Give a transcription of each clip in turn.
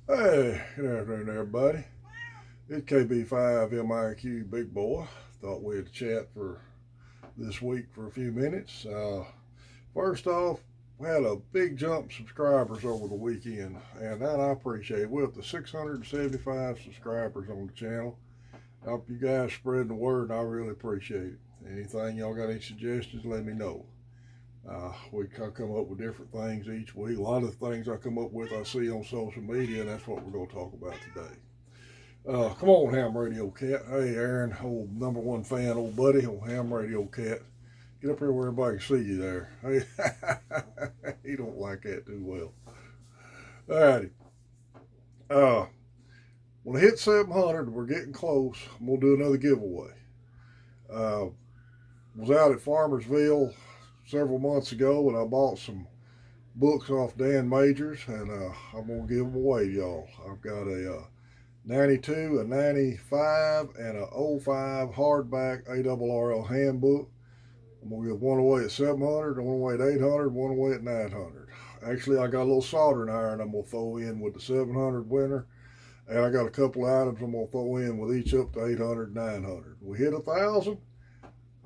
Hey, good afternoon, everybody. It's KB5MIQ Big Boy. Thought we'd chat for this week for a few minutes. First off, we had a big jump in subscribers over the weekend, and that I appreciate. We're up to 675 subscribers on the channel. I hope you guys spreading the word, and I really appreciate it. Anything y'all got any suggestions, let me know. We come up with different things each week. A lot of the things I come up with I see on social media, and that's what we're going to talk about today. Come on, Ham Radio Cat. Hey, Aaron, old number one fan, old buddy, old Ham Radio Cat. Get up here where everybody can see you there. Hey, he don't like that too well. Alrighty. Uh, when I hit 700, we're getting close. I'm going to do another giveaway. Uh, was out at Farmersville several months ago, and I bought some books off Dan Majors, and I'm going to give them away to y'all. I've got a 92, a 95, and a '05 hardback ARRL handbook. I'm going to give one away at 700, one away at 800, one away at 900. Actually, I got a little soldering iron I'm going to throw in with the 700 winner, and I got a couple of items I'm going to throw in with each up to 800, 900. We hit 1,000,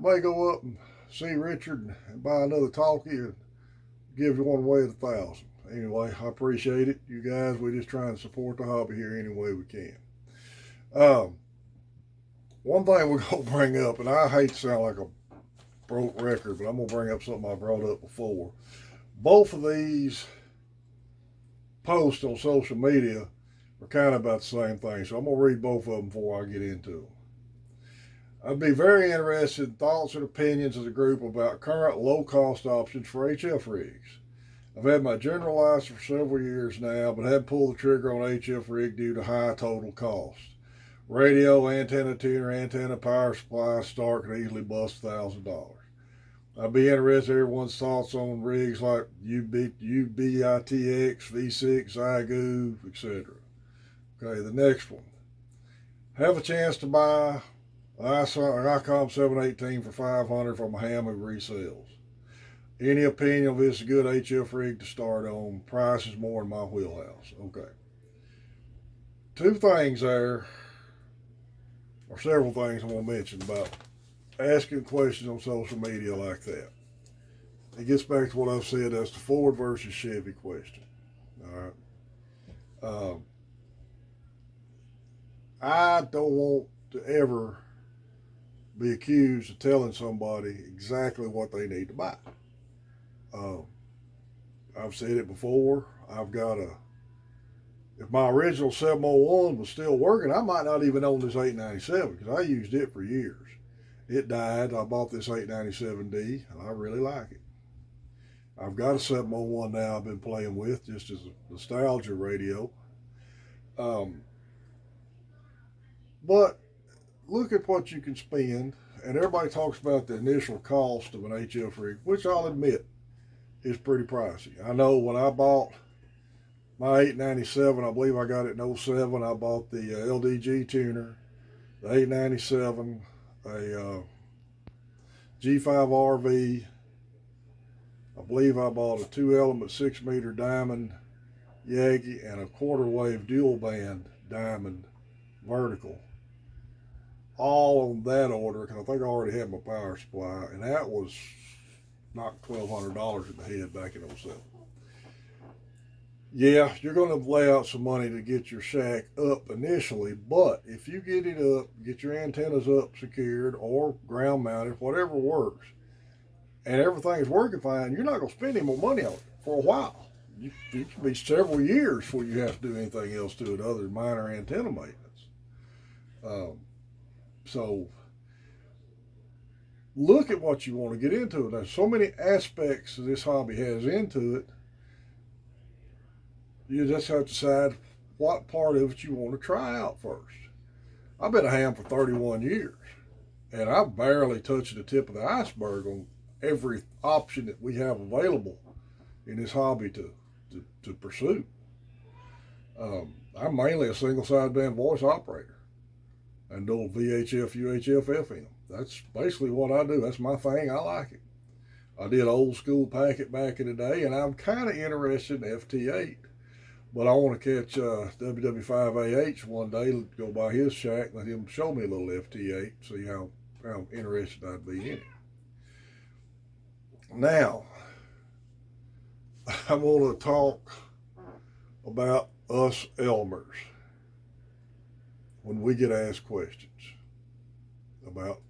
may go up and see Richard and buy another talkie and give one away at 1,000. Anyway, I appreciate it. You guys, we just trying to support the hobby here any way we can. Um, One thing we're going to bring up, and I hate to sound like a broke record, but I'm going to bring up something I brought up before. Both of these posts on social media are kind of about the same thing, so I'm going to read both of them before I get into them. I'd be very interested in thoughts and opinions as a group about current low cost options for HF rigs. I've had my general license for several years now, but haven't pulled the trigger on HF rig due to high total cost. Radio, antenna tuner, antenna, power supply, start can easily bust $1,000. I'd be interested in everyone's thoughts on rigs like UBITX, V6, Zygu, etc. Okay, the next one. Have a chance to buy an ICOM 718 for 500 from a ham who resells. Any opinion of this is a good HF rig to start on? Price is more in my wheelhouse. Okay. Two things there, or several things I'm going to mention about asking questions on social media like that. It gets back to what I've said. That's the Ford versus Chevy question. All right. Um, I don't want to ever be accused of telling somebody exactly what they need to buy. Um, I've said it before. I've got a. If my original 701 was still working, I might not even own this 897 because I used it for years. It died. I bought this 897D, and I really like it. I've got a 701 now I've been playing with just as a nostalgia radio. Um, but look at what you can spend, and everybody talks about the initial cost of an HF rig, which I'll admit is pretty pricey. I know when I bought my 897, I believe I got it in '07. I bought the LDG tuner, the 897, a G5 RV. I believe I bought a 2 element 6 meter diamond Yagi and a quarter wave dual band diamond vertical. All on that order because I think I already had my power supply, and that was not $1,200 in the head back in '07. Yeah, you're going to lay out some money to get your shack up initially, but if you get it up, get your antennas up secured or ground mounted, whatever works, and everything is working fine, you're not going to spend any more money on it for a while. It can be several years before you have to do anything else to it other than minor antenna maintenance. Um, so look at what you want to get into. There's so many aspects this hobby has into it. You just have to decide what part of it you want to try out first. I've been a ham for 31 years, and I barely touched the tip of the iceberg on every option that we have available in this hobby to pursue. I'm mainly a single sideband voice operator and do VHF, UHF, FM. That's basically what I do. That's my thing. I like it. I did old school packet back in the day, and I'm kind of interested in FT8. But I want to catch WW5AH one day, go by his shack, let him show me a little FT8, see how interested I'd be in it. Now, I want to talk about us Elmers when we get asked questions about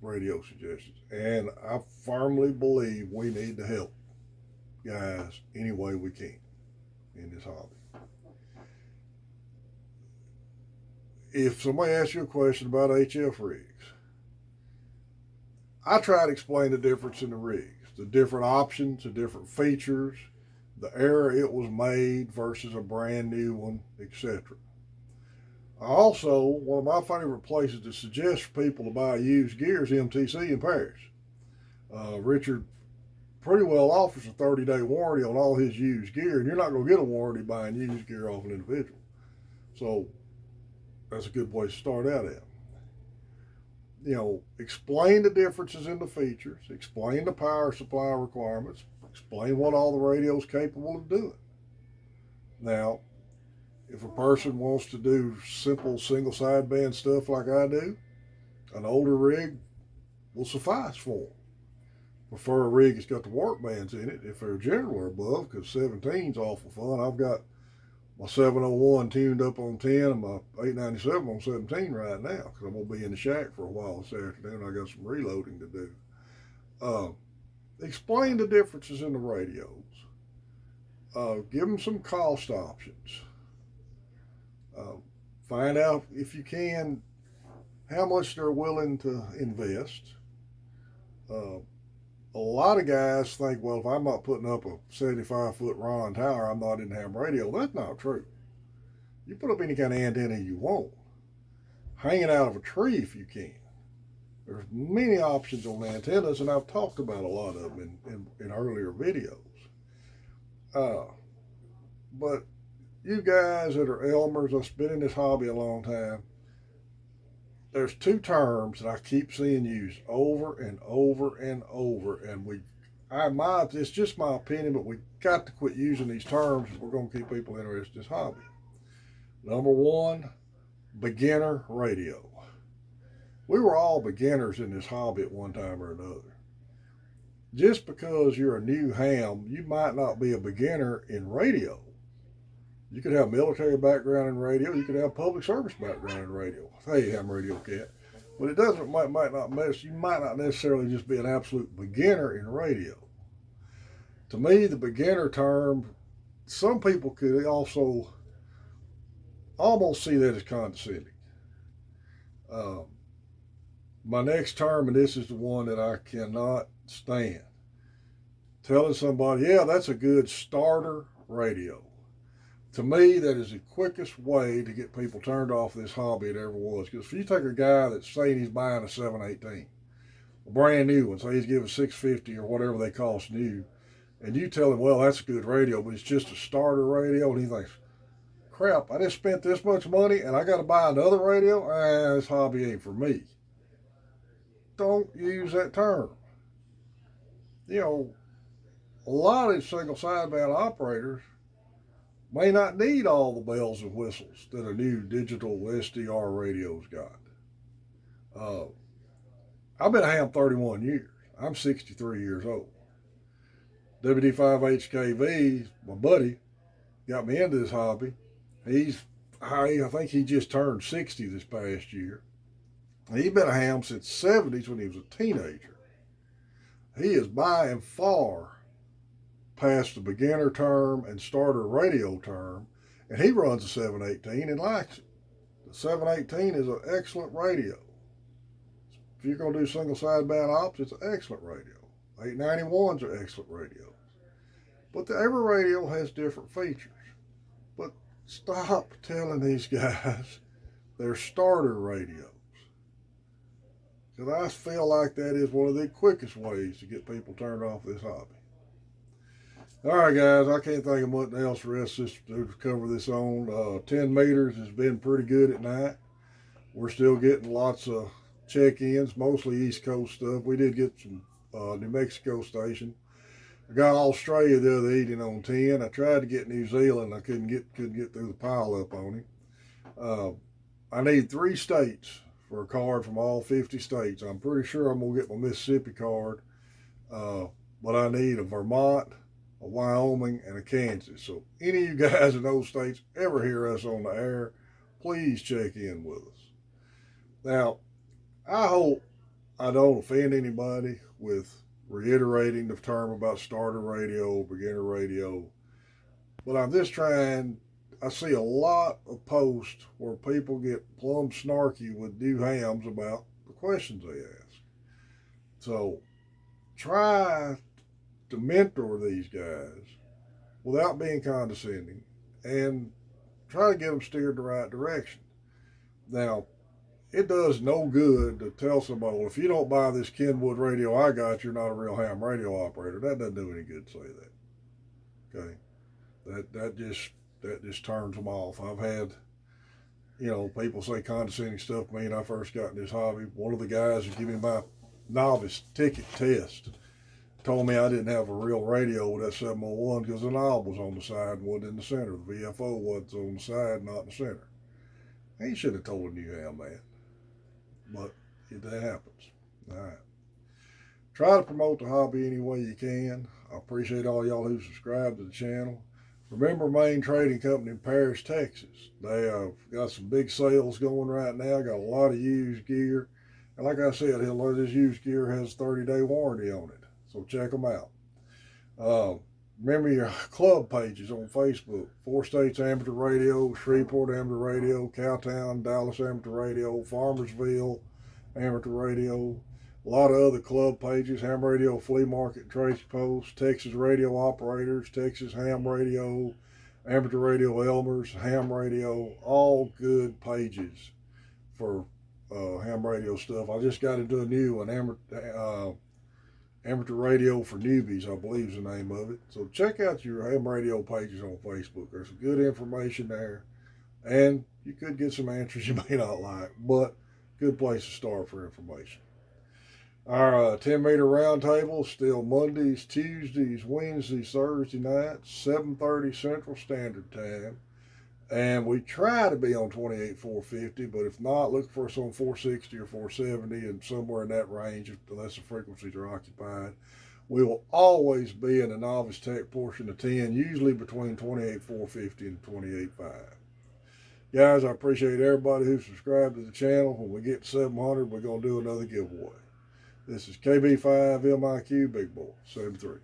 radio suggestions. And I firmly believe we need to help guys any way we can in this hobby. If somebody asks you a question about HF rigs, I try to explain the difference in the rigs, the different options, the different features, the era it was made versus a brand new one, etc. Also, one of my favorite places to suggest for people to buy used gear is MTC in Paris. Richard pretty well offers a 30-day warranty on all his used gear, and you're not going to get a warranty buying used gear off an individual. So that's a good place to start out at. Explain the differences in the features, explain the power supply requirements, explain what all the radio's capable of doing. Now, if a person wants to do simple single sideband stuff like I do, an older rig will suffice for them. Prefer a rig that's got the warp bands in it if they're general or above, because 17's awful fun. I've got my 701 tuned up on 10 and my 897 on 17 right now, because I'm going to be in the shack for a while this afternoon. I got some reloading to do. Explain the differences in the radios. Give them some cost options. Find out, if you can, how much they're willing to invest. A lot of guys think, well, if I'm not putting up a 75-foot Ron tower, I'm not in ham radio. That's not true. You put up any kind of antenna you want. Hanging out of a tree if you can. There's many options on antennas, and I've talked about a lot of them in earlier videos. But you guys that are Elmers, I've been in this hobby a long time, there's two terms that I keep seeing used over and over and over, and it's just my opinion, but we got to quit using these terms if we're going to keep people interested in this hobby. Number one, beginner radio. We were all beginners in this hobby at one time or another. Just because you're a new ham, you might not be a beginner in radio. You could have military background in radio. You could have public service background in radio. Hey, ham radio cat. But it doesn't, might not mess. You might not necessarily just be an absolute beginner in radio. To me, the beginner term, some people could also almost see that as condescending. My next term, and this is the one that I cannot stand, telling somebody, yeah, that's a good starter radio. To me, that is the quickest way to get people turned off this hobby it ever was. Because if you take a guy that's saying he's buying a 718, a brand new one, say he's giving $650 or whatever they cost new, and you tell him, well, that's a good radio, but it's just a starter radio, and he thinks, crap, I just spent this much money and I got to buy another radio? This hobby ain't for me. Don't use that term. A lot of these single sideband operators may not need all the bells and whistles that a new digital SDR radio's got. I've been a ham 31 years. I'm 63 years old. WD5HKV, my buddy, got me into this hobby. I think he just turned 60 this past year. He's been a ham since the 70s when he was a teenager. He is by and far past the beginner term and starter radio term, and he runs a 718 and likes it. The 718 is an excellent radio. If you're going to do single sideband ops, it's an excellent radio. 891s are excellent radios. But every radio has different features. But stop telling these guys they're starter radios. Because I feel like that is one of the quickest ways to get people turned off this hobby. All right, guys, I can't think of much else for us to cover this on. 10 meters has been pretty good at night. We're still getting lots of check-ins, mostly East Coast stuff. We did get some New Mexico station. I got Australia the other evening on 10. I tried to get New Zealand. I couldn't get through the pile up on him. I need 3 states for a card from all 50 states. I'm pretty sure I'm going to get my Mississippi card, but I need a Vermont, a Wyoming, and a Kansas. So any of you guys in those states ever hear us on the air, please check in with us. Now, I hope I don't offend anybody with reiterating the term about starter radio, beginner radio, but I'm just trying. I see a lot of posts where people get plumb snarky with new hams about the questions they ask. So try to mentor these guys without being condescending and try to get them steered the right direction. Now, it does no good to tell somebody, well, if you don't buy this Kenwood radio I got, you're not a real ham radio operator. That doesn't do any good to say that. Okay? That just turns them off. I've had, people say condescending stuff to me when I first got in this hobby. One of the guys who gave me my novice ticket test told me I didn't have a real radio with that 701 because the knob was on the side and wasn't in the center. The VFO was on the side, not in the center. He should have told a new ham man. But that happens. All right. Try to promote the hobby any way you can. I appreciate all y'all who subscribe to the channel. Remember Main Trading Company in Paris, Texas. They got some big sales going right now. Got a lot of used gear. And like I said, this used gear has a 30-day warranty on it. So check them out. Remember your club pages on Facebook. 4 States Amateur Radio, Shreveport Amateur Radio, Cowtown, Dallas Amateur Radio, Farmersville Amateur Radio. A lot of other club pages, Ham Radio, Flea Market, Tracy Post, Texas Radio Operators, Texas Ham Radio, Amateur Radio Elmers, Ham Radio, all good pages for ham radio stuff. I just got into a new one, Amateur Radio for Newbies, I believe is the name of it. So check out your ham radio pages on Facebook. There's some good information there. And you could get some answers you may not like, but good place to start for information. Our 10-meter roundtable still Mondays, Tuesdays, Wednesdays, Thursday nights, 7:30 Central Standard Time. And we try to be on 28,450, but if not, look for us on 460 or 470 and somewhere in that range, unless the frequencies are occupied. We will always be in the novice tech portion of 10, usually between 28,450 and 28,500. Guys, I appreciate everybody who subscribed to the channel. When we get to 700, we're going to do another giveaway. This is KB5 MIQ Big Boy 73.